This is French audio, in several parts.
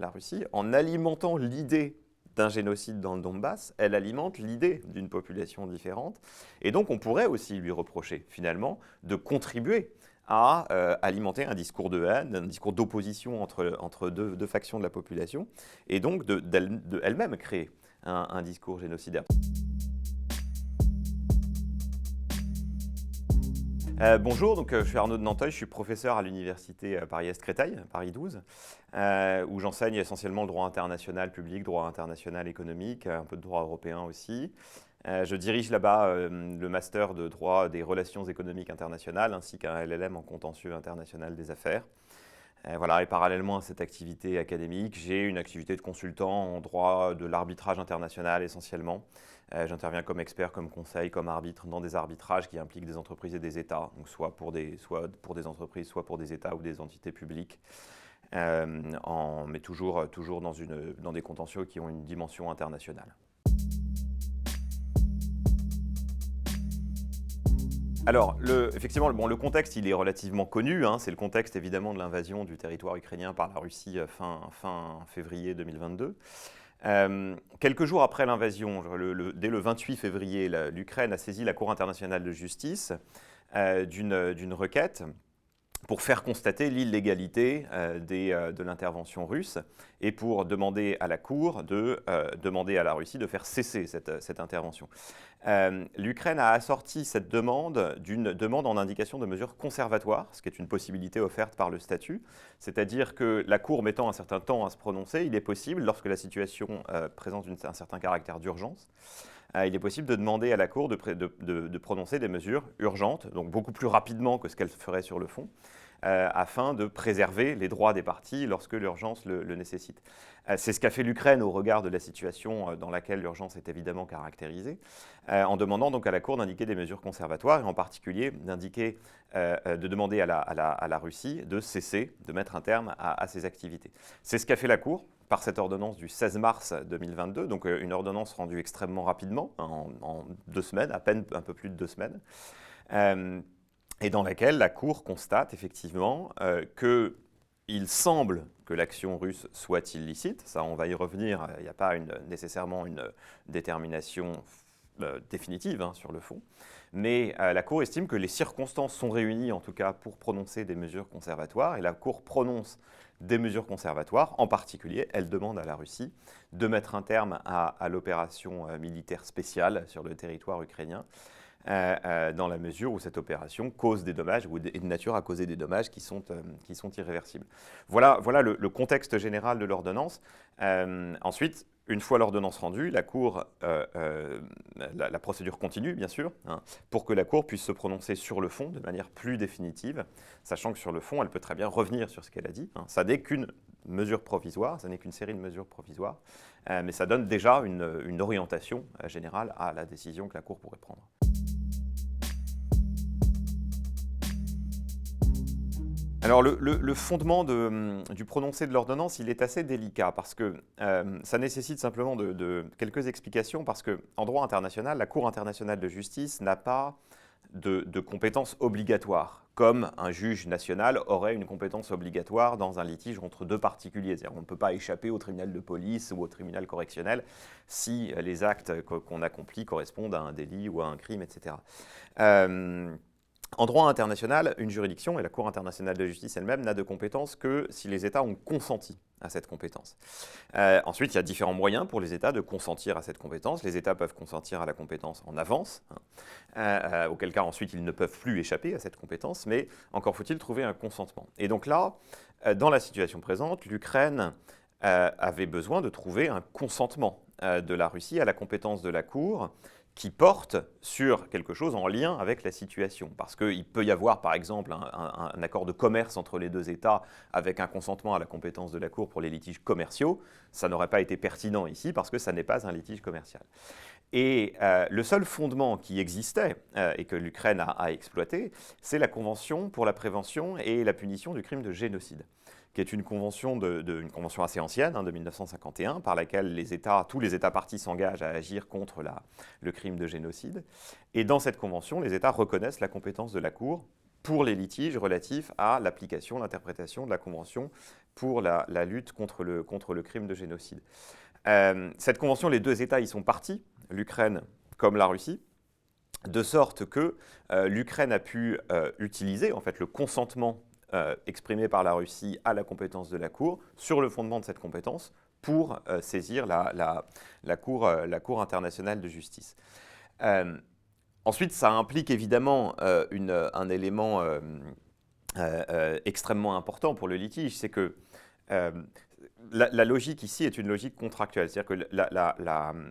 la Russie, en alimentant l'idée d'un génocide dans le Donbass, elle alimente l'idée d'une population différente. Et donc on pourrait aussi lui reprocher, finalement, de contribuer à alimenter un discours de haine, un discours d'opposition entre deux factions de la population, et donc d'elle-même créer un discours génocidaire. Bonjour, je suis Arnaud de Nanteuil, je suis professeur à l'université Paris-Est-Créteil, Paris 12, où j'enseigne essentiellement le droit international public, droit international économique, un peu de droit européen aussi. Je dirige là-bas le master de droit des relations économiques internationales ainsi qu'un LLM en contentieux international des affaires. Voilà, et parallèlement à cette activité académique, j'ai une activité de consultant en droit de l'arbitrage international essentiellement. J'interviens comme expert, comme conseil, comme arbitre dans des arbitrages qui impliquent des entreprises et des États, donc soit pour des entreprises, soit pour des États ou des entités publiques, mais toujours dans des contentieux qui ont une dimension internationale. Alors, effectivement, le contexte, il est relativement connu. Hein. C'est le contexte, évidemment, de l'invasion du territoire ukrainien par la Russie fin février 2022. Quelques jours après l'invasion, dès le 28 février, l'Ukraine a saisi la Cour internationale de justice d'une requête pour faire constater l'illégalité de l'intervention russe et pour demander à la Cour de demander à la Russie de faire cesser cette intervention. L'Ukraine a assorti cette demande d'une demande en indication de mesures conservatoires, ce qui est une possibilité offerte par le statut, c'est-à-dire que la Cour mettant un certain temps à se prononcer, il est possible, lorsque la situation présente un certain caractère d'urgence, il est possible de demander à la Cour de prononcer des mesures urgentes, donc beaucoup plus rapidement que ce qu'elle ferait sur le fond, afin de préserver les droits des parties lorsque l'urgence le nécessite. C'est ce qu'a fait l'Ukraine au regard de la situation dans laquelle l'urgence est évidemment caractérisée, en demandant donc à la Cour d'indiquer des mesures conservatoires et en particulier de demander à la Russie de cesser, de mettre un terme à ses activités. C'est ce qu'a fait la Cour par cette ordonnance du 16 mars 2022, donc une ordonnance rendue extrêmement rapidement, en 2 semaines, à peine un peu plus de 2 semaines, et dans laquelle la Cour constate effectivement qu'il semble que l'action russe soit illicite. Ça, on va y revenir, il n'y a pas nécessairement une détermination définitive sur le fond, mais la Cour estime que les circonstances sont réunies, en tout cas, pour prononcer des mesures conservatoires, et la Cour prononce des mesures conservatoires. En particulier, elle demande à la Russie de mettre un terme à l'opération militaire spéciale sur le territoire ukrainien, dans la mesure où cette opération cause des dommages ou est de nature à causer des dommages qui sont irréversibles. Voilà le contexte général de l'ordonnance. Ensuite, une fois l'ordonnance rendue, la Cour, la procédure continue, bien sûr, pour que la Cour puisse se prononcer sur le fond de manière plus définitive, sachant que sur le fond, elle peut très bien revenir sur ce qu'elle a dit. Ça n'est qu'une mesure provisoire, ça n'est qu'une série de mesures provisoires, mais ça donne déjà une orientation générale à la décision que la Cour pourrait prendre. Alors le fondement du prononcé de l'ordonnance, il est assez délicat parce que ça nécessite simplement de quelques explications parce qu'en droit international, la Cour internationale de justice n'a pas de compétences obligatoires, comme un juge national aurait une compétence obligatoire dans un litige entre deux particuliers. C'est-à-dire on ne peut pas échapper au tribunal de police ou au tribunal correctionnel si les actes qu'on accomplit correspondent à un délit ou à un crime, etc. En droit international, une juridiction, et la Cour internationale de justice elle-même, n'a de compétence que si les États ont consenti à cette compétence. Ensuite, il y a différents moyens pour les États de consentir à cette compétence. Les États peuvent consentir à la compétence en avance, auquel cas ensuite ils ne peuvent plus échapper à cette compétence, mais encore faut-il trouver un consentement. Et donc là, dans la situation présente, l'Ukraine avait besoin de trouver un consentement de la Russie à la compétence de la Cour, qui porte sur quelque chose en lien avec la situation. Parce qu'il peut y avoir, par exemple, un accord de commerce entre les deux États avec un consentement à la compétence de la Cour pour les litiges commerciaux. Ça n'aurait pas été pertinent ici parce que ça n'est pas un litige commercial. Et le seul fondement qui existait et que l'Ukraine a exploité, c'est la Convention pour la prévention et la punition du crime de génocide, qui est une convention assez ancienne, de 1951, par laquelle tous les États partis s'engagent à agir contre le crime de génocide. Et dans cette convention, les États reconnaissent la compétence de la Cour pour les litiges relatifs à l'application, l'interprétation de la Convention pour la lutte contre le crime de génocide. Cette convention, les deux États y sont partis, l'Ukraine comme la Russie, de sorte que l'Ukraine a pu utiliser en fait, le consentement exprimé par la Russie à la compétence de la Cour sur le fondement de cette compétence pour saisir la Cour internationale de justice. Ensuite, ça implique évidemment un élément extrêmement important pour le litige, c'est que la logique ici est une logique contractuelle, c'est-à-dire que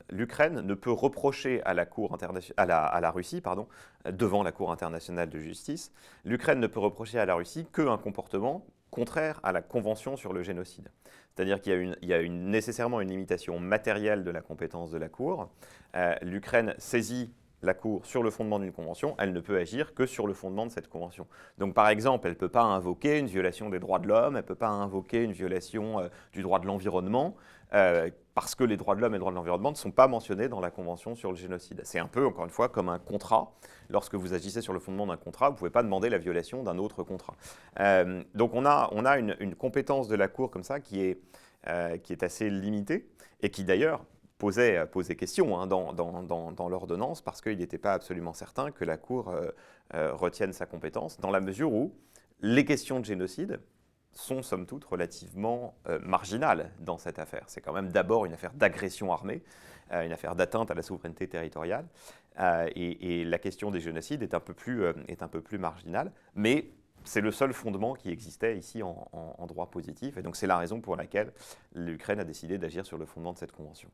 l'Ukraine ne peut reprocher à la Russie, devant la Cour internationale de justice, l'Ukraine ne peut reprocher à la Russie qu'un comportement contraire à la Convention sur le génocide. C'est-à-dire qu'il y a nécessairement une limitation matérielle de la compétence de la Cour. L'Ukraine saisit la Cour sur le fondement d'une convention, elle ne peut agir que sur le fondement de cette convention. Donc par exemple, elle ne peut pas invoquer une violation des droits de l'homme, elle ne peut pas invoquer une violation du droit de l'environnement, parce que les droits de l'homme et le droit de l'environnement ne sont pas mentionnés dans la Convention sur le génocide. C'est un peu, encore une fois, comme un contrat. Lorsque vous agissez sur le fondement d'un contrat, vous ne pouvez pas demander la violation d'un autre contrat. Donc on a une compétence de la Cour comme ça qui est assez limitée, et qui d'ailleurs posait question dans l'ordonnance, parce qu'il n'était pas absolument certain que la Cour retienne sa compétence, dans la mesure où les questions de génocide sont somme toute relativement marginales dans cette affaire. C'est quand même d'abord une affaire d'agression armée, une affaire d'atteinte à la souveraineté territoriale, et la question des génocides est un peu plus marginale, mais c'est le seul fondement qui existait ici en droit positif, et donc c'est la raison pour laquelle l'Ukraine a décidé d'agir sur le fondement de cette convention.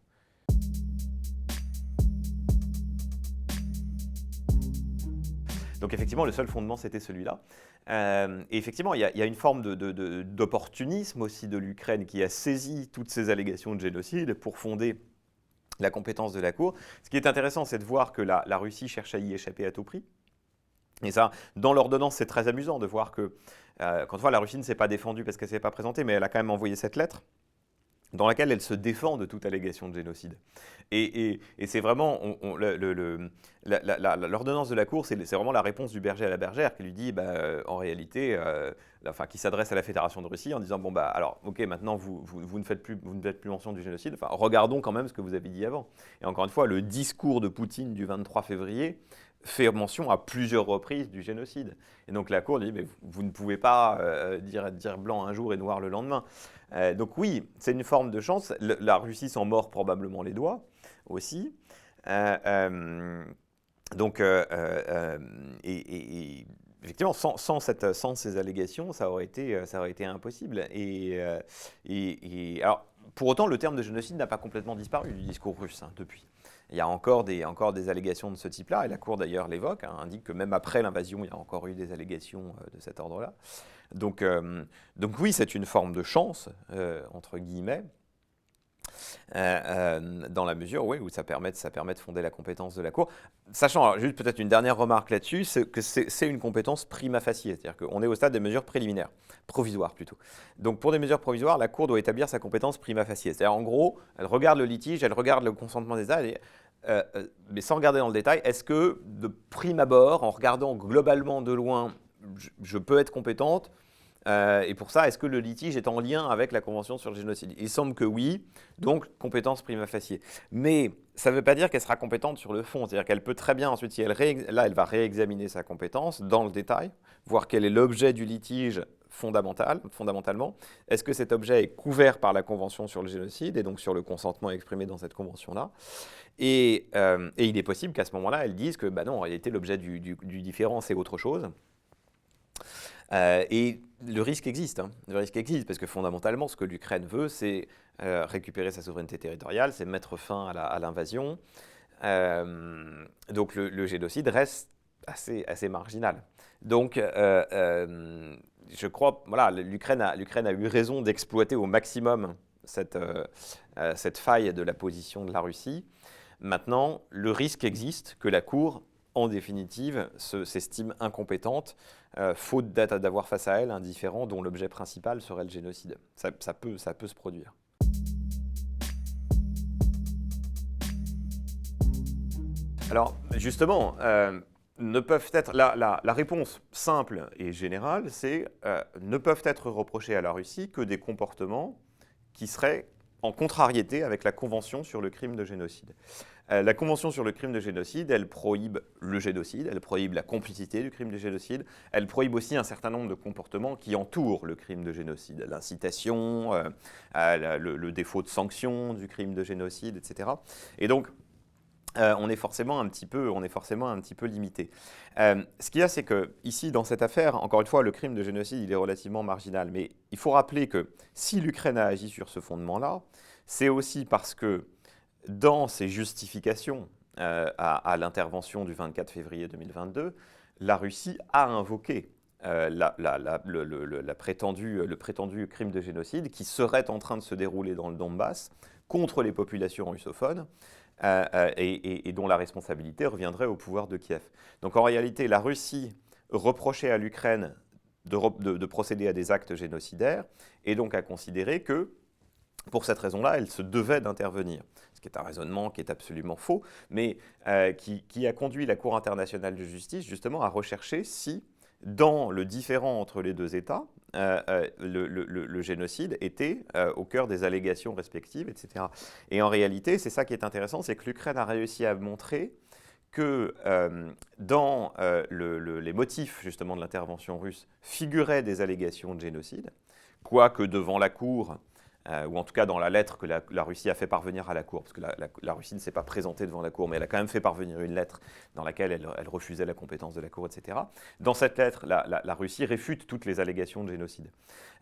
Donc effectivement, le seul fondement, c'était celui-là. Et effectivement, il y a une forme d'opportunisme aussi de l'Ukraine qui a saisi toutes ces allégations de génocide pour fonder la compétence de la Cour. Ce qui est intéressant, c'est de voir que la Russie cherche à y échapper à tout prix. Et ça, dans l'ordonnance, c'est très amusant de voir que, quand on voit, la Russie ne s'est pas défendue parce qu'elle ne s'est pas présentée, mais elle a quand même envoyé cette lettre dans laquelle elle se défend de toute allégation de génocide. Et c'est vraiment, l'ordonnance de la Cour, c'est vraiment la réponse du berger à la bergère qui lui dit, en réalité, qui s'adresse à la Fédération de Russie en disant, bon, alors, ok, maintenant, vous ne faites plus mention du génocide, enfin, regardons quand même ce que vous avez dit avant. Et encore une fois, le discours de Poutine du 23 février fait mention à plusieurs reprises du génocide. Et donc la Cour dit, mais vous ne pouvez pas dire blanc un jour et noir le lendemain. Donc oui, c'est une forme de chance. La Russie s'en mord probablement les doigts aussi. Effectivement, sans ces allégations, ça aurait été impossible. Alors, pour autant, le terme de génocide n'a pas complètement disparu du discours russe depuis. Il y a encore des allégations de ce type-là, et la Cour d'ailleurs l'évoque, indique que même après l'invasion, il y a encore eu des allégations de cet ordre-là. Donc oui, c'est une forme de chance, entre guillemets, dans la mesure où ça permet de fonder la compétence de la Cour. Sachant, alors, juste peut-être une dernière remarque là-dessus, c'est que c'est une compétence prima facie, c'est-à-dire qu'on est au stade des mesures préliminaires, provisoires plutôt. Donc pour des mesures provisoires, la Cour doit établir sa compétence prima facie. C'est-à-dire en gros, elle regarde le litige, elle regarde le consentement des États, mais sans regarder dans le détail, est-ce que de prime abord, en regardant globalement de loin, je peux être compétente ? Et pour ça, est-ce que le litige est en lien avec la Convention sur le génocide ? Il semble que oui, donc compétence prima facie. Mais ça ne veut pas dire qu'elle sera compétente sur le fond. C'est-à-dire qu'elle peut très bien ensuite, si elle va réexaminer sa compétence dans le détail, voir quel est l'objet du litige fondamentalement. Est-ce que cet objet est couvert par la Convention sur le génocide et donc sur le consentement exprimé dans cette convention-là ? Et il est possible qu'à ce moment-là, elle dise que non, en réalité, l'objet du différend, c'est autre chose. Et le risque existe. Le risque existe parce que fondamentalement, ce que l'Ukraine veut, c'est récupérer sa souveraineté territoriale, c'est mettre fin à l'invasion. Donc le génocide reste assez marginal. Donc je crois, l'Ukraine a eu raison d'exploiter au maximum cette faille de la position de la Russie. Maintenant, le risque existe que la Cour, en définitive, s'estime incompétente, faute d'avoir face à elle un différend dont l'objet principal serait le génocide. Ça peut se produire. Alors, justement, ne peuvent être, la réponse simple et générale, c'est ne peuvent être reprochés à la Russie que des comportements qui seraient en contrariété avec la Convention sur le crime de génocide. La Convention sur le crime de génocide, elle prohibe le génocide, elle prohibe la complicité du crime de génocide, elle prohibe aussi un certain nombre de comportements qui entourent le crime de génocide, l'incitation, le défaut de sanction du crime de génocide, etc. Et donc, on est forcément un petit peu limité. Ce qu'il y a, c'est que ici, dans cette affaire, encore une fois, le crime de génocide, il est relativement marginal. Mais il faut rappeler que si l'Ukraine a agi sur ce fondement-là, c'est aussi parce que dans ses justifications à l'intervention du 24 février 2022, la Russie a invoqué le prétendu crime de génocide qui serait en train de se dérouler dans le Donbass contre les populations russophones et dont la responsabilité reviendrait au pouvoir de Kiev. Donc en réalité, la Russie reprochait à l'Ukraine de procéder à des actes génocidaires et donc à considérer que, pour cette raison-là, elle se devait d'intervenir. Ce qui est un raisonnement qui est absolument faux, mais qui a conduit la Cour internationale de justice justement à rechercher si, dans le différend entre les deux États, le génocide était au cœur des allégations respectives, etc. Et en réalité, c'est ça qui est intéressant, c'est que l'Ukraine a réussi à montrer que dans les motifs justement de l'intervention russe figuraient des allégations de génocide, quoique devant la Cour, ou en tout cas dans la lettre que la Russie a fait parvenir à la Cour, parce que la Russie ne s'est pas présentée devant la Cour, mais elle a quand même fait parvenir une lettre dans laquelle elle refusait la compétence de la Cour, etc. Dans cette lettre, la Russie réfute toutes les allégations de génocide.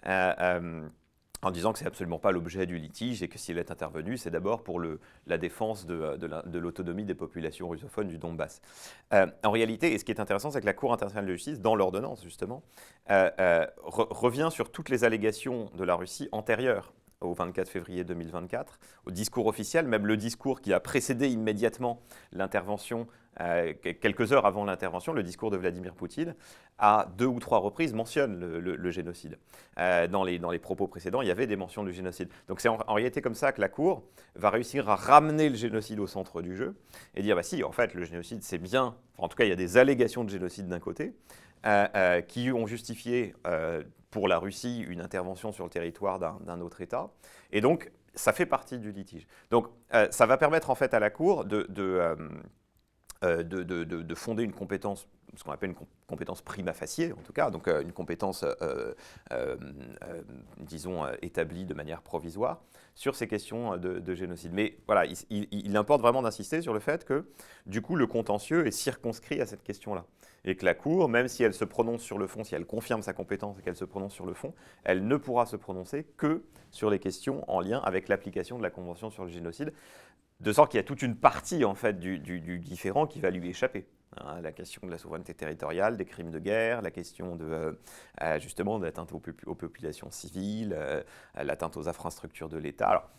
En disant que ce n'est absolument pas l'objet du litige et que si elle est intervenue, c'est d'abord pour la défense de l'autonomie des populations russophones du Donbass. En réalité, et ce qui est intéressant, c'est que la Cour internationale de justice, dans l'ordonnance justement, revient sur toutes les allégations de la Russie antérieures au 24 février 2024, au discours officiel, même le discours qui a précédé immédiatement l'intervention, quelques heures avant l'intervention, le discours de Vladimir Poutine, à 2 ou 3 reprises mentionne le génocide. Dans les propos précédents, il y avait des mentions du génocide. Donc c'est en réalité comme ça que la Cour va réussir à ramener le génocide au centre du jeu et dire, bah si, en fait, le génocide, c'est bien, enfin, en tout cas, il y a des allégations de génocide d'un côté, qui ont justifié pour la Russie une intervention sur le territoire d'un autre État. Et donc, ça fait partie du litige. Donc, ça va permettre en fait à la Cour de fonder une compétence, ce qu'on appelle une compétence prima facie, en tout cas, donc une compétence, disons, établie de manière provisoire sur ces questions de génocide. Mais voilà, il importe vraiment d'insister sur le fait que, du coup, le contentieux est circonscrit à cette question-là. Et que la Cour, même si elle se prononce sur le fond, si elle confirme sa compétence et qu'elle se prononce sur le fond, elle ne pourra se prononcer que sur les questions en lien avec l'application de la Convention sur le génocide, de sorte qu'il y a toute une partie en fait, du différend qui va lui échapper. Hein, la question de la souveraineté territoriale, des crimes de guerre, la question justement de l'atteinte aux populations civiles, l'atteinte aux infrastructures de l'État. Alors,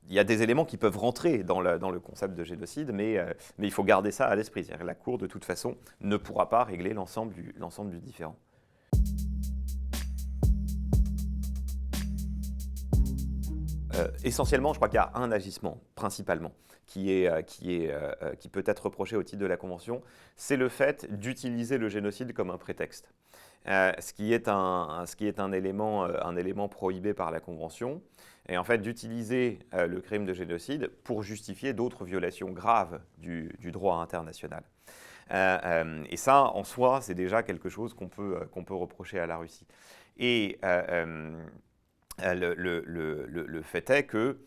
il y a des éléments qui peuvent rentrer dans le concept de génocide, mais il faut garder ça à l'esprit. C'est-à-dire que la Cour, de toute façon, ne pourra pas régler l'ensemble du différend. Essentiellement, je crois qu'il y a un agissement, principalement, qui peut être reproché au titre de la Convention, c'est le fait d'utiliser le génocide comme un prétexte. Ce qui est un élément prohibé par la Convention, et en fait d'utiliser le crime de génocide pour justifier d'autres violations graves du droit international. Et ça, en soi, c'est déjà quelque chose qu'on peut reprocher à la Russie. Et le fait est que,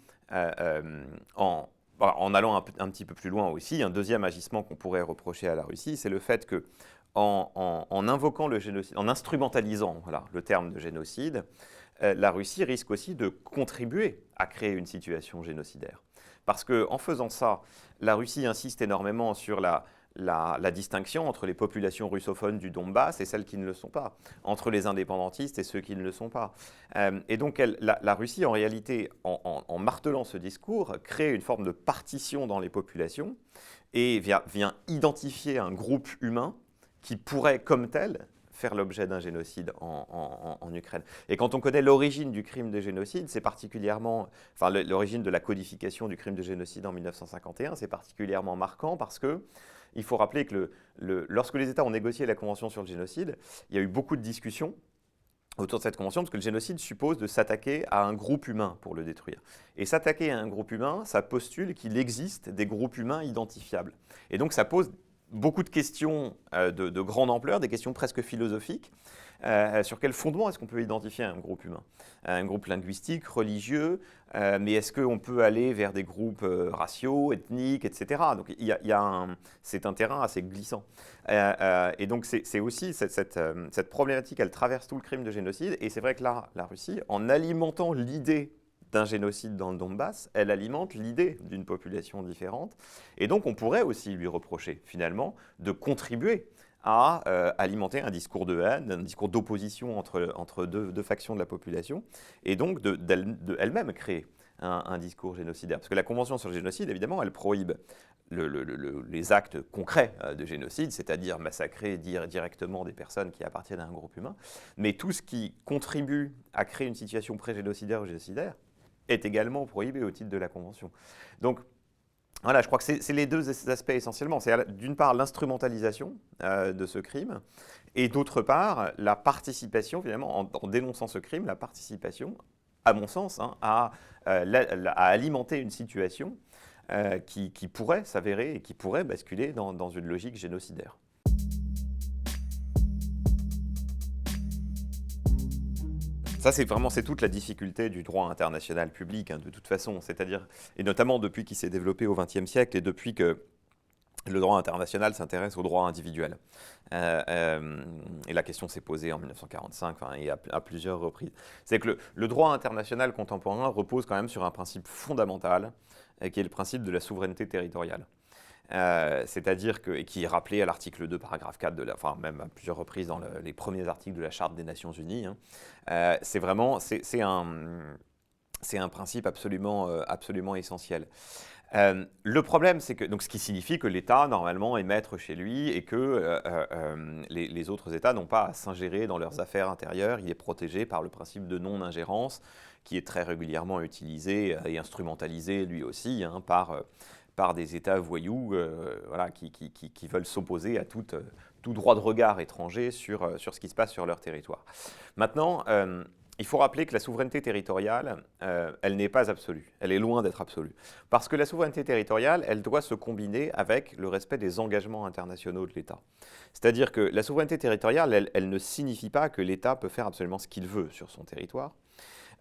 en allant un petit peu plus loin aussi, un deuxième agissement qu'on pourrait reprocher à la Russie, c'est le fait que, en invoquant le génocide, en instrumentalisant le terme de génocide, la Russie risque aussi de contribuer à créer une situation génocidaire. Parce qu'en faisant ça, la Russie insiste énormément sur la distinction entre les populations russophones du Donbass et celles qui ne le sont pas, entre les indépendantistes et ceux qui ne le sont pas. Et donc la Russie, en réalité, en martelant ce discours, crée une forme de partition dans les populations et vient identifier un groupe humain qui pourrait, comme tel, faire l'objet d'un génocide en Ukraine. Et quand on connaît l'origine du crime de génocide, c'est particulièrement, enfin l'origine de la codification du crime de génocide en 1951, c'est particulièrement marquant parce que il faut rappeler que lorsque les États ont négocié la Convention sur le génocide, il y a eu beaucoup de discussions autour de cette convention, parce que le génocide suppose de s'attaquer à un groupe humain pour le détruire. Et s'attaquer à un groupe humain, ça postule qu'il existe des groupes humains identifiables. Et donc ça pose beaucoup de questions de grande ampleur, des questions presque philosophiques. Sur quel fondement est-ce qu'on peut identifier un groupe humain? Un groupe linguistique, religieux, mais est-ce qu'on peut aller vers des groupes raciaux, ethniques, etc. Donc c'est un terrain assez glissant. Et donc c'est aussi cette problématique, elle traverse tout le crime de génocide, et c'est vrai que là, la Russie, en alimentant l'idée d'un génocide dans le Donbass, elle alimente l'idée d'une population différente, et donc on pourrait aussi lui reprocher, finalement, de contribuer à alimenter un discours de haine, un discours d'opposition entre deux factions de la population, et donc d'elle-même créer un discours génocidaire. Parce que la Convention sur le génocide, évidemment, elle prohibe les actes concrets de génocide, c'est-à-dire massacrer directement des personnes qui appartiennent à un groupe humain, mais tout ce qui contribue à créer une situation pré-génocidaire ou génocidaire est également prohibé au titre de la Convention. Donc, voilà, je crois que c'est les deux aspects essentiellement. C'est d'une part l'instrumentalisation de ce crime, et d'autre part la participation, finalement, en dénonçant ce crime, la participation, à mon sens, à alimenter une situation qui pourrait s'avérer et qui pourrait basculer dans une logique génocidaire. Ça, c'est toute la difficulté du droit international public, de toute façon, c'est-à-dire, et notamment depuis qu'il s'est développé au XXe siècle et depuis que le droit international s'intéresse au droit individuel. Et la question s'est posée en 1945 et à plusieurs reprises. C'est que le droit international contemporain repose quand même sur un principe fondamental, qui est le principe de la souveraineté territoriale. C'est-à-dire et qui est rappelé à l'article 2, paragraphe 4, même à plusieurs reprises dans les premiers articles de la Charte des Nations Unies. C'est un principe absolument essentiel. Le problème, c'est que, donc, ce qui signifie que l'État, normalement, est maître chez lui et que les autres États n'ont pas à s'ingérer dans leurs affaires intérieures. Il est protégé par le principe de non-ingérence, qui est très régulièrement utilisé et instrumentalisé, lui aussi, par des États voyous qui veulent s'opposer à tout droit de regard étranger sur ce qui se passe sur leur territoire. Maintenant, il faut rappeler que la souveraineté territoriale, elle n'est pas absolue. Elle est loin d'être absolue. Parce que la souveraineté territoriale, elle doit se combiner avec le respect des engagements internationaux de l'État. C'est-à-dire que la souveraineté territoriale, elle ne signifie pas que l'État peut faire absolument ce qu'il veut sur son territoire.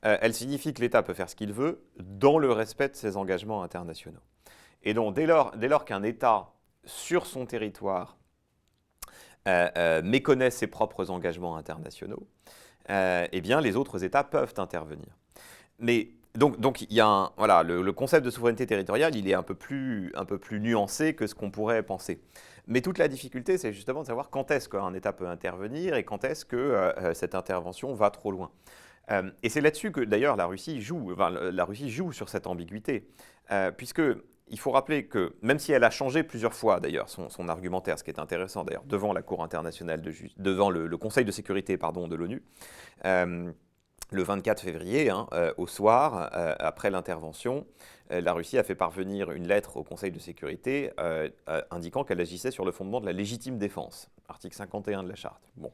Elle signifie que l'État peut faire ce qu'il veut dans le respect de ses engagements internationaux. Et donc, dès lors qu'un État, sur son territoire, méconnaît ses propres engagements internationaux, eh bien, les autres États peuvent intervenir. Mais donc il y a le concept de souveraineté territoriale, il est un peu plus nuancé que ce qu'on pourrait penser. Mais toute la difficulté, c'est justement de savoir quand est-ce qu'un État peut intervenir et quand est-ce que cette intervention va trop loin. Et c'est là-dessus que, d'ailleurs, la Russie joue sur cette ambiguïté, puisque il faut rappeler que, même si elle a changé plusieurs fois, d'ailleurs, son argumentaire, ce qui est intéressant, d'ailleurs, devant la Cour internationale devant le Conseil de sécurité, de l'ONU, le 24 février, au soir, après l'intervention, la Russie a fait parvenir une lettre au Conseil de sécurité indiquant qu'elle agissait sur le fondement de la légitime défense, article 51 de la Charte. Bon.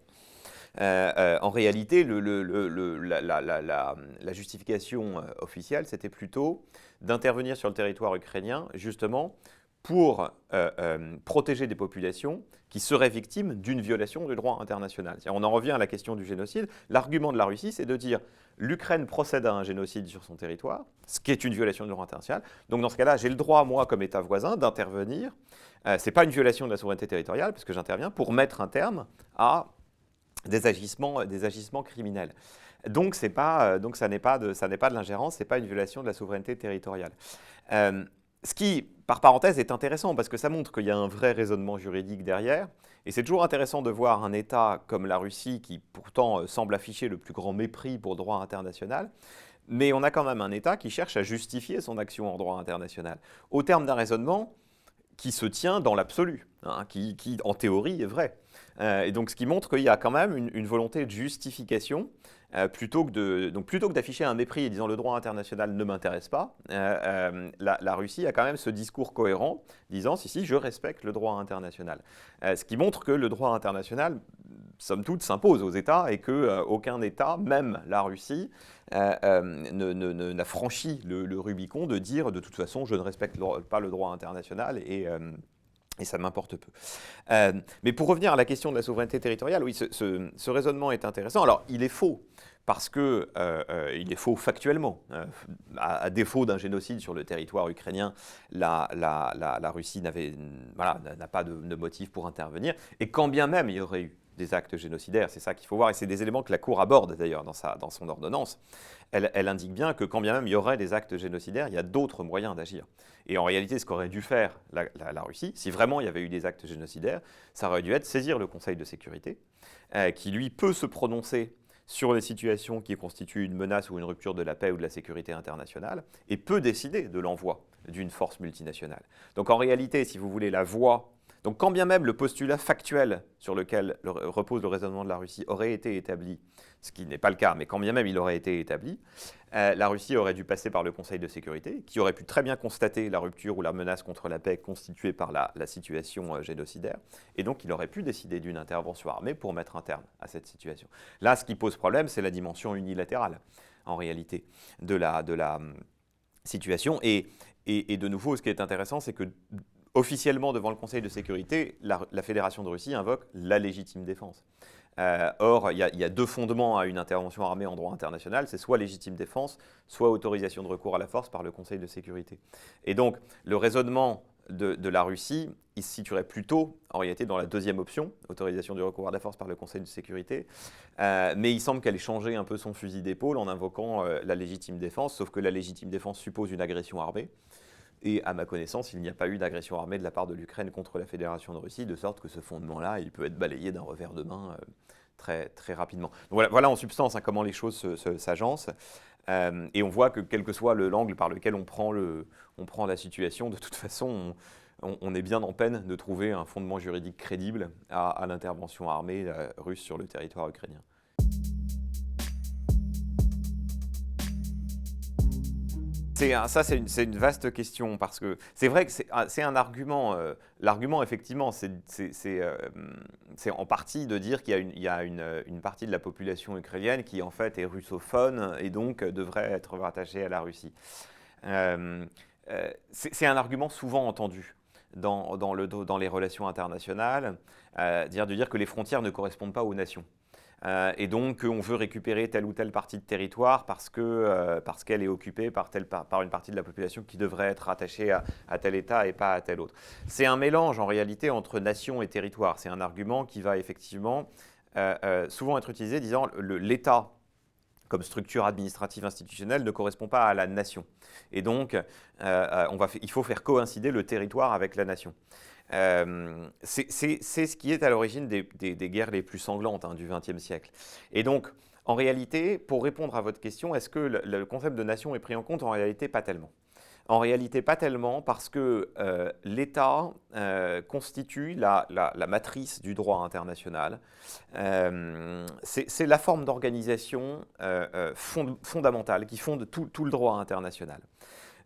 En réalité, la justification officielle, c'était plutôt d'intervenir sur le territoire ukrainien, justement, pour protéger des populations qui seraient victimes d'une violation du droit international. On en revient à la question du génocide. L'argument de la Russie, c'est de dire l'Ukraine procède à un génocide sur son territoire, ce qui est une violation du droit international. Donc dans ce cas-là, j'ai le droit, moi, comme État voisin, d'intervenir. Ce n'est pas une violation de la souveraineté territoriale, puisque j'interviens pour mettre un terme à des agissements criminels. Donc, ça n'est pas de l'ingérence, ce n'est pas une violation de la souveraineté territoriale. Ce qui, par parenthèse, est intéressant parce que ça montre qu'il y a un vrai raisonnement juridique derrière. Et c'est toujours intéressant de voir un État comme la Russie qui pourtant semble afficher le plus grand mépris pour le droit international. Mais on a quand même un État qui cherche à justifier son action en droit international au terme d'un raisonnement qui se tient dans l'absolu. hein, qui, en théorie, est vrai. Et donc, ce qui montre qu'il y a quand même une volonté de justification, plutôt que d'afficher un mépris et disant le droit international ne m'intéresse pas, la Russie a quand même ce discours cohérent, disant si, je respecte le droit international. Ce qui montre que le droit international, somme toute, s'impose aux États et qu'aucun État, même la Russie, n'a franchi le Rubicon de dire de toute façon je ne respecte pas le droit international et ça m'importe peu. Mais pour revenir à la question de la souveraineté territoriale, oui, ce raisonnement est intéressant. Alors, il est faux, parce que il est faux factuellement. À défaut d'un génocide sur le territoire ukrainien, la Russie n'a pas de motif pour intervenir. Et quand bien même il y aurait eu des actes génocidaires, c'est ça qu'il faut voir, et c'est des éléments que la Cour aborde d'ailleurs dans son ordonnance. Elle indique bien que quand bien même il y aurait des actes génocidaires, il y a d'autres moyens d'agir. Et en réalité, ce qu'aurait dû faire la Russie, si vraiment il y avait eu des actes génocidaires, ça aurait dû être saisir le Conseil de sécurité, qui lui peut se prononcer sur les situations qui constituent une menace ou une rupture de la paix ou de la sécurité internationale, et peut décider de l'envoi d'une force multinationale. Donc en réalité, si vous voulez, la voie... Donc quand bien même le postulat factuel sur lequel repose le raisonnement de la Russie aurait été établi, ce qui n'est pas le cas, mais quand bien même il aurait été établi, la Russie aurait dû passer par le Conseil de sécurité, qui aurait pu très bien constater la rupture ou la menace contre la paix constituée par la situation génocidaire, et donc il aurait pu décider d'une intervention armée pour mettre un terme à cette situation. Là, ce qui pose problème, c'est la dimension unilatérale, en réalité, de la situation. Et de nouveau, ce qui est intéressant, c'est que officiellement, devant le Conseil de sécurité, la Fédération de Russie invoque la légitime défense. Or, il y a deux fondements à une intervention armée en droit international, c'est soit légitime défense, soit autorisation de recours à la force par le Conseil de sécurité. Et donc, le raisonnement de la Russie, il se situerait plutôt, en réalité, dans la deuxième option, autorisation du recours à la force par le Conseil de sécurité, mais il semble qu'elle ait changé un peu son fusil d'épaule en invoquant la légitime défense, sauf que la légitime défense suppose une agression armée. Et à ma connaissance, il n'y a pas eu d'agression armée de la part de l'Ukraine contre la Fédération de Russie, de sorte que ce fondement-là, il peut être balayé d'un revers de main très, très rapidement. Donc voilà en substance comment les choses s'agencent. Et on voit que quel que soit l'angle par lequel on prend la situation, de toute façon, on est bien en peine de trouver un fondement juridique crédible à l'intervention armée russe sur le territoire ukrainien. C'est une vaste question, parce que c'est vrai que c'est un argument. L'argument, effectivement, c'est en partie de dire qu'il y a une partie de la population ukrainienne qui, en fait, est russophone et donc devrait être rattachée à la Russie. C'est un argument souvent entendu dans les relations internationales, de dire que les frontières ne correspondent pas aux nations. Et donc, on veut récupérer telle ou telle partie de territoire parce qu'elle est occupée par une partie de la population qui devrait être rattachée à tel État et pas à tel autre. C'est un mélange, en réalité, entre nation et territoire. C'est un argument qui va effectivement souvent être utilisé disant l'État, comme structure administrative institutionnelle, ne correspond pas à la nation. Et donc, il faut faire coïncider le territoire avec la nation. C'est ce qui est à l'origine des guerres les plus sanglantes du XXe siècle. Et donc, en réalité, pour répondre à votre question, est-ce que le concept de nation est pris en compte? En réalité, pas tellement. En réalité, pas tellement, parce que l'État constitue la matrice du droit international. C'est la forme d'organisation fondamentale qui fonde tout le droit international.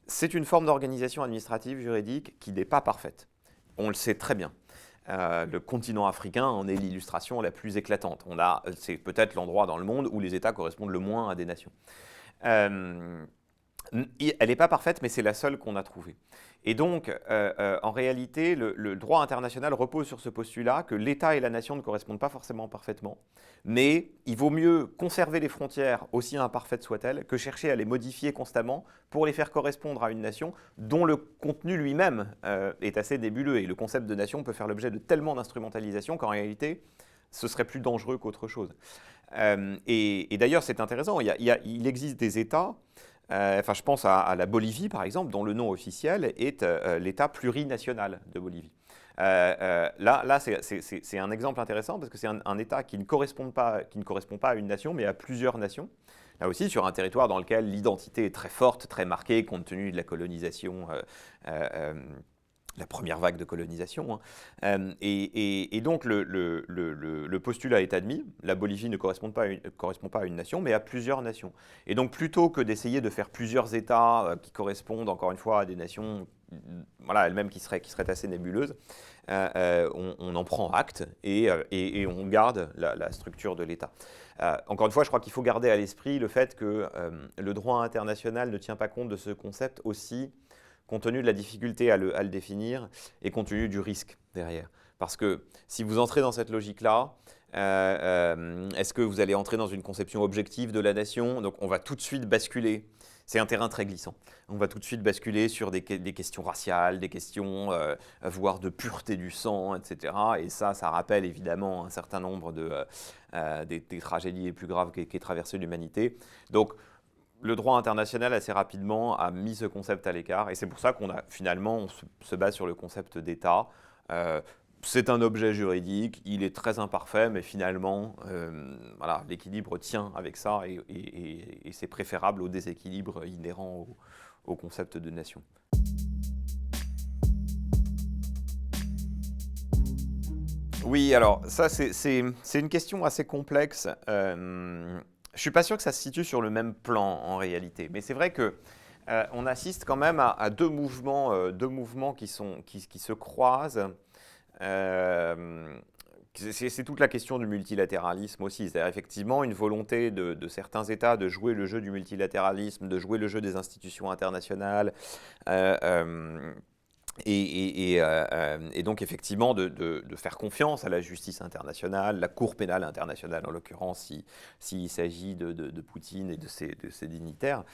C'est une forme d'organisation administrative, juridique, qui n'est pas parfaite. On le sait très bien. Le continent africain en est l'illustration la plus éclatante. C'est peut-être l'endroit dans le monde où les États correspondent le moins à des nations. Elle n'est pas parfaite, mais c'est la seule qu'on a trouvée. Et donc, en réalité, le droit international repose sur ce postulat que l'État et la nation ne correspondent pas forcément parfaitement, mais il vaut mieux conserver les frontières, aussi imparfaites soient-elles, que chercher à les modifier constamment pour les faire correspondre à une nation dont le contenu lui-même est assez nébuleux. Et le concept de nation peut faire l'objet de tellement d'instrumentalisation qu'en réalité, ce serait plus dangereux qu'autre chose. Et d'ailleurs, c'est intéressant, il existe des États. Je pense à la Bolivie, par exemple, dont le nom officiel est l'État plurinational de Bolivie. Là c'est un exemple intéressant parce que c'est un État qui ne correspond pas à une nation, mais à plusieurs nations. Là aussi, sur un territoire dans lequel l'identité est très forte, très marquée, compte tenu de la colonisation la première vague de colonisation, hein. Et donc le postulat est admis, la Bolivie ne correspond pas à une nation, mais à plusieurs nations. Et donc plutôt que d'essayer de faire plusieurs États qui correspondent encore une fois à des nations, voilà, elles-mêmes qui seraient assez nébuleuses, on en prend acte et on garde la structure de l'État. Encore une fois, je crois qu'il faut garder à l'esprit le fait que le droit international ne tient pas compte de ce concept aussi compte tenu de la difficulté à le définir et compte tenu du risque derrière. Parce que si vous entrez dans cette logique-là, est-ce que vous allez entrer dans une conception objective de la nation? Donc on va tout de suite basculer. C'est un terrain très glissant. On va tout de suite basculer sur des questions raciales, des questions, voire de pureté du sang, etc. Et ça rappelle évidemment un certain nombre des tragédies les plus graves qu'ait traversé l'humanité. Donc, le droit international assez rapidement a mis ce concept à l'écart et c'est pour ça qu'on a finalement on se base sur le concept d'État. C'est un objet juridique, il est très imparfait, mais finalement, voilà, l'équilibre tient avec ça et c'est préférable au déséquilibre inhérent au concept de nation. Oui, alors ça c'est une question assez complexe. Je suis pas sûr que ça se situe sur le même plan en réalité, mais c'est vrai que on assiste quand même à deux mouvements qui se croisent. Euh, c'est toute la question du multilatéralisme aussi, c'est-à-dire effectivement une volonté de certains États de jouer le jeu du multilatéralisme, de jouer le jeu des institutions internationales. euh, euh, et donc effectivement de faire confiance à la justice internationale, la Cour pénale internationale en l'occurrence, s'il s'agit de Poutine et de ses dignitaires.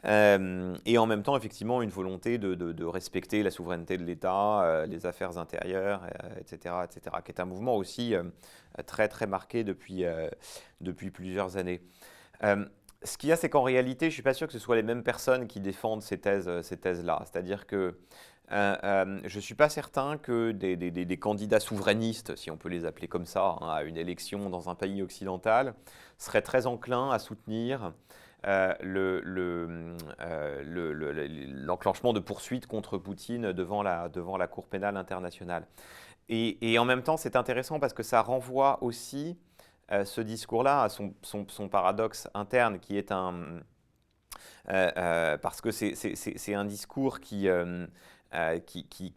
Et en même temps effectivement une volonté de respecter la souveraineté de l'État, les affaires intérieures, etc., etc., qui est un mouvement aussi très très marqué depuis plusieurs années. Ce qu'il y a, c'est qu'en réalité, je ne suis pas sûr que ce soit les mêmes personnes qui défendent ces thèses-là. C'est-à-dire que je ne suis pas certain que des candidats souverainistes, si on peut les appeler comme ça, hein, à une élection dans un pays occidental, seraient très enclins à soutenir l'enclenchement de poursuites contre Poutine devant la Cour pénale internationale. Et en même temps, c'est intéressant parce que ça renvoie aussi ce discours-là à son paradoxe interne, qui est parce que c'est un discours qui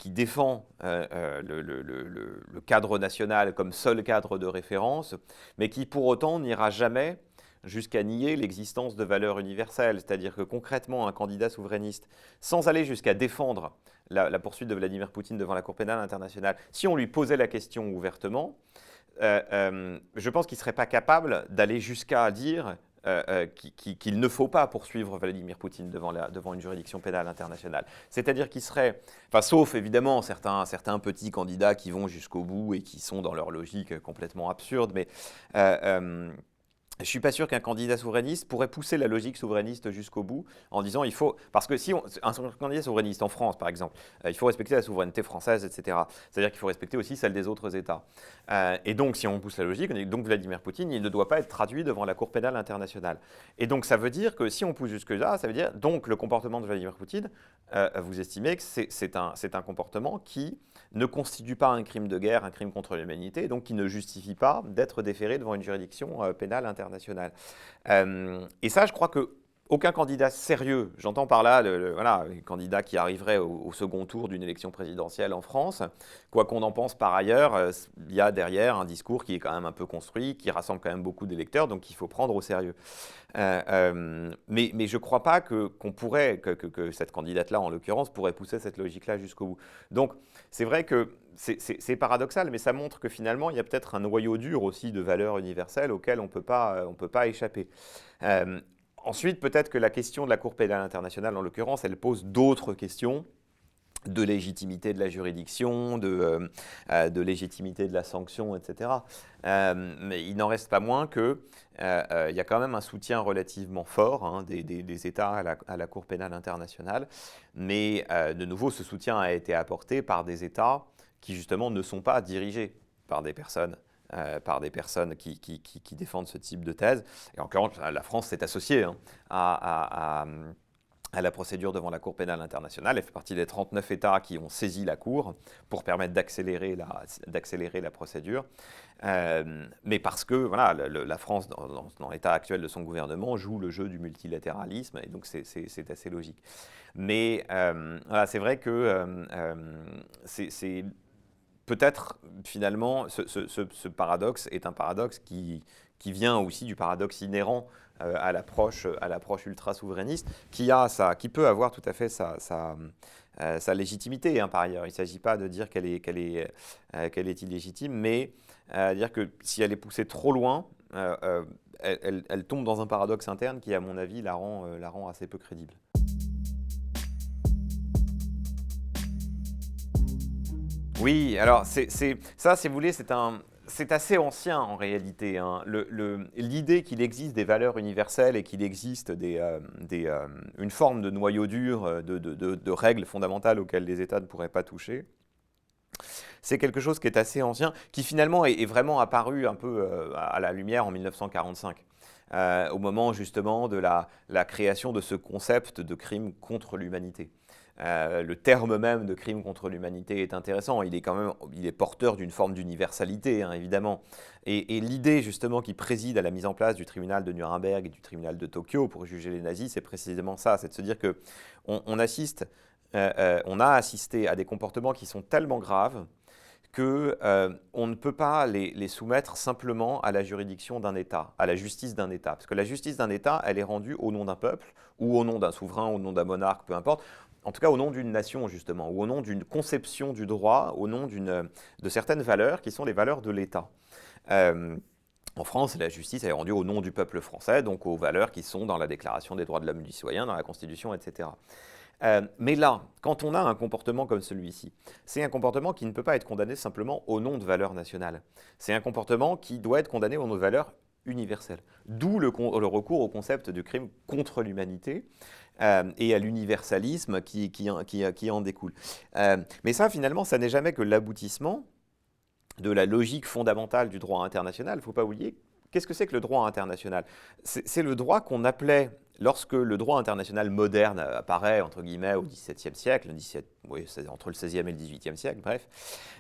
défend le cadre national comme seul cadre de référence, mais qui pour autant n'ira jamais jusqu'à nier l'existence de valeurs universelles. C'est-à-dire que concrètement, un candidat souverainiste, sans aller jusqu'à défendre la poursuite de Vladimir Poutine devant la Cour pénale internationale, si on lui posait la question ouvertement, je pense qu'il ne serait pas capable d'aller jusqu'à dire qu'il ne faut pas poursuivre Vladimir Poutine devant une juridiction pénale internationale. C'est-à-dire qu'il serait, enfin, sauf évidemment certains petits candidats qui vont jusqu'au bout et qui sont dans leur logique complètement absurde, mais je ne suis pas sûr qu'un candidat souverainiste pourrait pousser la logique souverainiste jusqu'au bout en disant il faut. Parce que si un candidat souverainiste en France, par exemple, il faut respecter la souveraineté française, etc. C'est-à-dire qu'il faut respecter aussi celle des autres États. Et donc, si on pousse la logique, on dit que donc Vladimir Poutine, il ne doit pas être traduit devant la Cour pénale internationale. Et donc, ça veut dire que si on pousse jusque-là, ça veut dire donc le comportement de Vladimir Poutine, vous estimez que c'est un comportement qui ne constitue pas un crime de guerre, un crime contre l'humanité, et donc qui ne justifie pas d'être déféré devant une juridiction pénale internationale. Et ça, je crois que aucun candidat sérieux, j'entends par là voilà, les candidats qui arriveraient au second tour d'une élection présidentielle en France, quoi qu'on en pense par ailleurs, il y a derrière un discours qui est quand même un peu construit, qui rassemble quand même beaucoup d'électeurs, donc il faut prendre au sérieux. Mais je ne crois pas qu'on pourrait, que cette candidate-là, en l'occurrence, pourrait pousser cette logique-là jusqu'au bout. Donc, c'est vrai que c'est paradoxal, mais ça montre que finalement, il y a peut-être un noyau dur aussi de valeurs universelles auxquelles on ne peut pas échapper. Ensuite, peut-être que la question de la Cour pénale internationale, en l'occurrence, elle pose d'autres questions de légitimité de la juridiction, de légitimité de la sanction, etc. Mais il n'en reste pas moins qu'il y a quand même un soutien relativement fort, hein, des États à la Cour pénale internationale. Mais de nouveau, ce soutien a été apporté par des États qui justement ne sont pas dirigés par des personnes qui défendent ce type de thèse. Et encore, la France s'est associée, hein, à la procédure devant la Cour pénale internationale. Elle fait partie des 39 États qui ont saisi la Cour pour permettre d'accélérer la procédure. Mais parce que voilà, la France, dans l'état actuel de son gouvernement, joue le jeu du multilatéralisme, et donc c'est assez logique. Mais voilà, c'est vrai que c'est peut-être finalement ce paradoxe est un paradoxe qui vient aussi du paradoxe inhérent à l'approche ultra-souverainiste, qui peut avoir tout à fait sa légitimité, hein, par ailleurs. Il ne s'agit pas de dire qu'elle est illégitime, mais dire que si elle est poussée trop loin, elle tombe dans un paradoxe interne qui, à mon avis, la rend assez peu crédible. Oui, alors ça, si vous voulez, c'est assez ancien en réalité, hein. L'idée qu'il existe des valeurs universelles et qu'il existe une forme de noyau dur, de règles fondamentales auxquelles les États ne pourraient pas toucher, c'est quelque chose qui est assez ancien, qui finalement est vraiment apparu un peu à la lumière en 1945. Au moment justement de la création de ce concept de crime contre l'humanité. Le terme même de crime contre l'humanité est intéressant. Il est porteur d'une forme d'universalité, hein, évidemment. Et l'idée justement qui préside à la mise en place du tribunal de Nuremberg et du tribunal de Tokyo pour juger les nazis, c'est précisément ça, c'est de se dire que on a assisté à des comportements qui sont tellement graves qu'on ne peut pas les soumettre simplement à la juridiction d'un État, à la justice d'un État. Parce que la justice d'un État, elle est rendue au nom d'un peuple, ou au nom d'un souverain, ou au nom d'un monarque, peu importe. En tout cas, au nom d'une nation, justement, ou au nom d'une conception du droit, au nom de certaines valeurs qui sont les valeurs de l'État. En France, la justice est rendue au nom du peuple français, donc aux valeurs qui sont dans la Déclaration des droits de l'homme et du citoyen, dans la Constitution, etc. Mais là, quand on a un comportement comme celui-ci, c'est un comportement qui ne peut pas être condamné simplement au nom de valeurs nationales. C'est un comportement qui doit être condamné au nom de valeurs universelles. D'où le recours au concept de crime contre l'humanité et à l'universalisme qui en découle. Mais ça, finalement, ça n'est jamais que l'aboutissement de la logique fondamentale du droit international. Il ne faut pas oublier, qu'est-ce que c'est que le droit international? C'est le droit qu'on appelait, lorsque le droit international moderne apparaît, entre guillemets, au XVIIe siècle, oui, c'est entre le XVIe et le XVIIIe siècle, bref,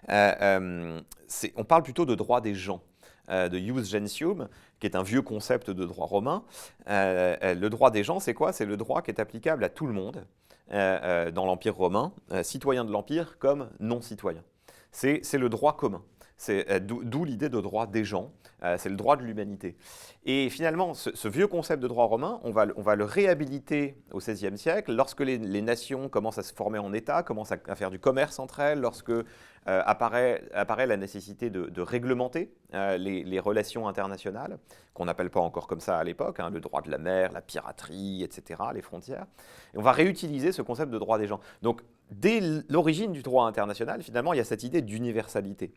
on parle plutôt de droit des gens, de ius gentium, qui est un vieux concept de droit romain. Le droit des gens, c'est quoi? C'est le droit qui est applicable à tout le monde dans l'Empire romain, citoyens de l'Empire comme non-citoyens. C'est le droit commun. D'où l'idée de droit des gens, c'est le droit de l'humanité. Et finalement, ce vieux concept de droit romain, on va le réhabiliter au XVIe siècle, lorsque les nations commencent à se former en État, commencent à faire du commerce entre elles, lorsque apparaît la nécessité de réglementer les relations internationales, qu'on n'appelle pas encore comme ça à l'époque, hein, le droit de la mer, la piraterie, etc., les frontières. Et on va réutiliser ce concept de droit des gens. Donc, dès l'origine du droit international, finalement, il y a cette idée d'universalité.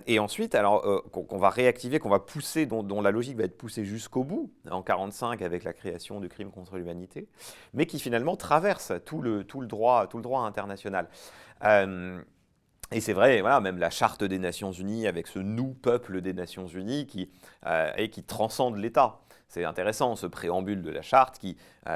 Et ensuite, alors, qu'on va réactiver, qu'on va pousser, dont la logique va être poussée jusqu'au bout, en 1945 avec la création du crime contre l'humanité, mais qui finalement traverse tout le droit international. Et c'est vrai, voilà, même la charte des Nations Unies, avec ce nous, peuple des Nations Unies, qui transcende l'État. C'est intéressant, ce préambule de la charte,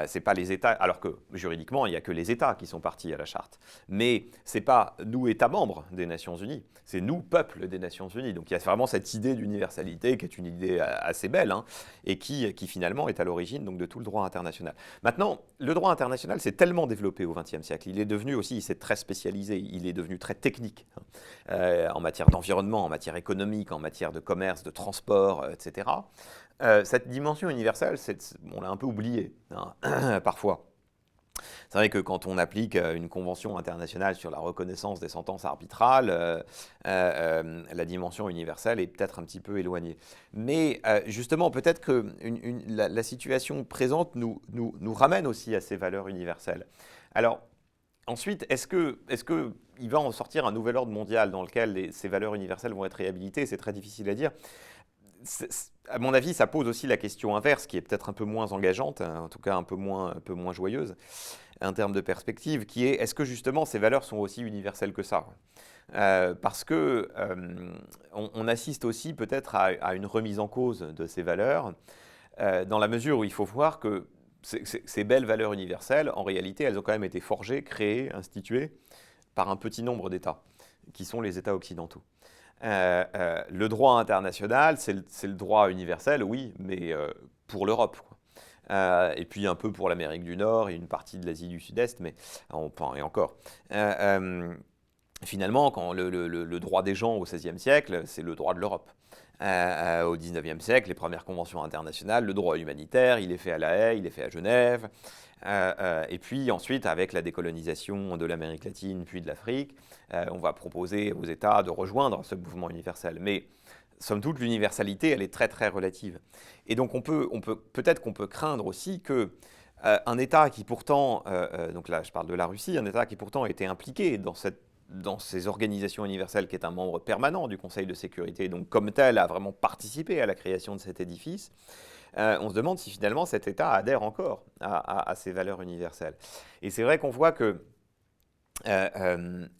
c'est pas les États, alors que juridiquement, il n'y a que les États qui sont partis à la charte. Mais c'est pas nous, États membres des Nations Unies, c'est nous, peuple des Nations Unies. Donc il y a vraiment cette idée d'universalité, qui est une idée assez belle, hein, et qui finalement est à l'origine donc, de tout le droit international. Maintenant, le droit international s'est tellement développé au XXe siècle, il s'est très spécialisé, il est devenu très technique, en matière d'environnement, en matière économique, en matière de commerce, de transport, etc. Cette dimension universelle, on l'a un peu oubliée, hein, parfois. C'est vrai que quand on applique une convention internationale sur la reconnaissance des sentences arbitrales, la dimension universelle est peut-être un petit peu éloignée. Mais justement, peut-être que la situation présente nous ramène aussi à ces valeurs universelles. Alors, ensuite, est-ce qu'il va en sortir un nouvel ordre mondial dans lequel ces valeurs universelles vont être réhabilitées? C'est très difficile à dire. À mon avis, ça pose aussi la question inverse, qui est peut-être un peu moins engageante, hein, en tout cas un peu moins joyeuse, en termes de perspective, qui est, est-ce que justement ces valeurs sont aussi universelles que ça? Parce que on assiste aussi peut-être à une remise en cause de ces valeurs, dans la mesure où il faut voir que ces belles valeurs universelles, en réalité, elles ont quand même été forgées, créées, instituées par un petit nombre d'États, qui sont les États occidentaux. Le droit international, c'est le droit universel, oui, mais pour l'Europe, quoi. Et puis un peu pour l'Amérique du Nord et une partie de l'Asie du Sud-Est, mais et encore. Finalement, quand le droit des gens au XVIe siècle, c'est le droit de l'Europe. Au XIXe siècle, les premières conventions internationales, le droit humanitaire, il est fait à La Haye, il est fait à Genève. Et puis ensuite, avec la décolonisation de l'Amérique latine puis de l'Afrique, on va proposer aux États de rejoindre ce mouvement universel. Mais somme toute, l'universalité, elle est très très relative. Et donc peut-être qu'on peut craindre aussi que un État qui pourtant, donc là je parle de la Russie, un État qui pourtant était impliqué dans ces organisations universelles, qui est un membre permanent du Conseil de sécurité, donc comme tel a vraiment participé à la création de cet édifice, on se demande si finalement cet État adhère encore à ces valeurs universelles. Et c'est vrai qu'on voit que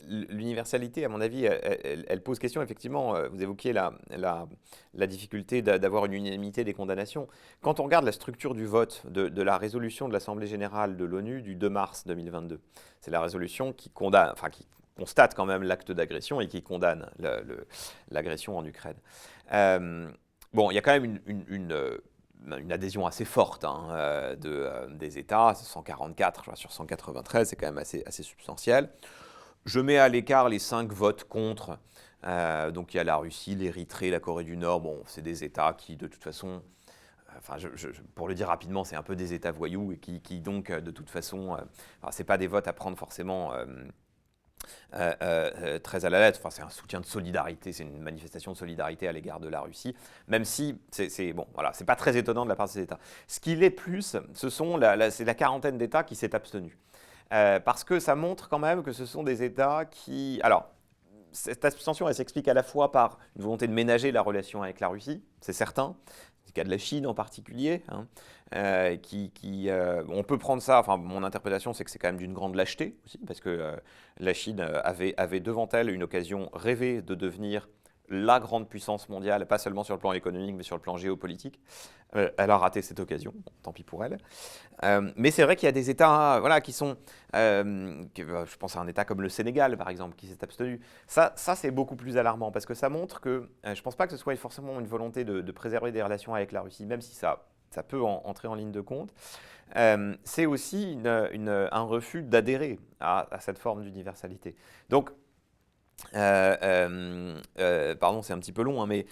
l'universalité, à mon avis, elle pose question, effectivement. Vous évoquiez la difficulté d'avoir une unanimité des condamnations. Quand on regarde la structure du vote de la résolution de l'Assemblée générale de l'ONU du 2 mars 2022, c'est la résolution qui condamne, enfin qui constate quand même l'acte d'agression et qui condamne l'agression en Ukraine. Bon, il y a quand même une adhésion assez forte des États, 144 sur 193, c'est quand même assez substantiel. Je mets à l'écart les 5 votes contre. Donc il y a la Russie, l'Érythrée, la Corée du Nord. Bon, c'est des États qui, de toute façon, enfin, pour le dire rapidement, c'est un peu des États voyous et qui donc, de toute façon, c'est pas des votes à prendre forcément très à la lettre. Enfin, c'est un soutien de solidarité, c'est une manifestation de solidarité à l'égard de la Russie, même si bon, voilà, c'est pas très étonnant de la part de ces États. Ce qui l'est plus, c'est la quarantaine d'États qui s'est abstenu. Parce que ça montre quand même que ce sont des États qui... Alors, cette abstention, elle s'explique à la fois par une volonté de ménager la relation avec la Russie, c'est certain. C'est le cas de la Chine en particulier, hein, on peut prendre ça, enfin mon interprétation c'est que c'est quand même d'une grande lâcheté aussi, parce que la Chine avait devant elle une occasion rêvée de devenir la grande puissance mondiale, pas seulement sur le plan économique, mais sur le plan géopolitique. Elle a raté cette occasion, bon, tant pis pour elle. Mais c'est vrai qu'il y a des États voilà, qui sont... je pense à un État comme le Sénégal, par exemple, qui s'est abstenu. Ça c'est beaucoup plus alarmant, parce que ça montre que... je ne pense pas que ce soit forcément une volonté de préserver des relations avec la Russie, même si ça peut entrer en ligne de compte. C'est aussi un refus d'adhérer à cette forme d'universalité. Donc, pardon, c'est un petit peu long, hein, mais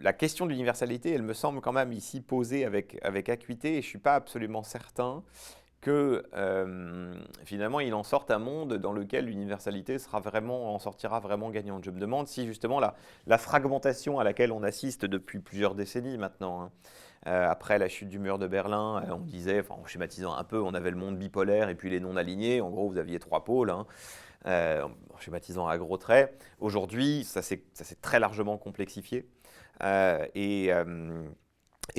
la question de l'universalité, elle me semble quand même ici posée avec acuité, et je ne suis pas absolument certain que finalement il en sorte un monde dans lequel l'universalité en sortira vraiment gagnante. Je me demande si justement la fragmentation à laquelle on assiste depuis plusieurs décennies maintenant, hein, après la chute du mur de Berlin, on disait, enfin, en schématisant un peu, on avait le monde bipolaire et puis les non-alignés. En gros, vous aviez 3 pôles, hein, en schématisant à gros traits. Aujourd'hui, ça s'est très largement complexifié. Et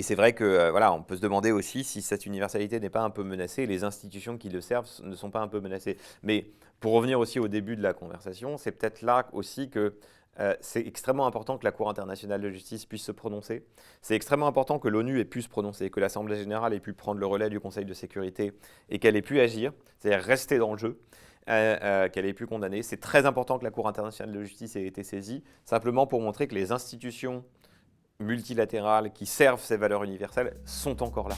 c'est vrai que voilà, on peut se demander aussi si cette universalité n'est pas un peu menacée, les institutions qui le servent ne sont pas un peu menacées. Mais pour revenir aussi au début de la conversation, c'est peut-être là aussi que c'est extrêmement important que la Cour internationale de justice puisse se prononcer. C'est extrêmement important que l'ONU ait pu se prononcer, que l'Assemblée générale ait pu prendre le relais du Conseil de sécurité et qu'elle ait pu agir, c'est-à-dire rester dans le jeu, qu'elle ait pu condamner. C'est très important que la Cour internationale de justice ait été saisie, simplement pour montrer que les institutions multilatérales qui servent ces valeurs universelles sont encore là.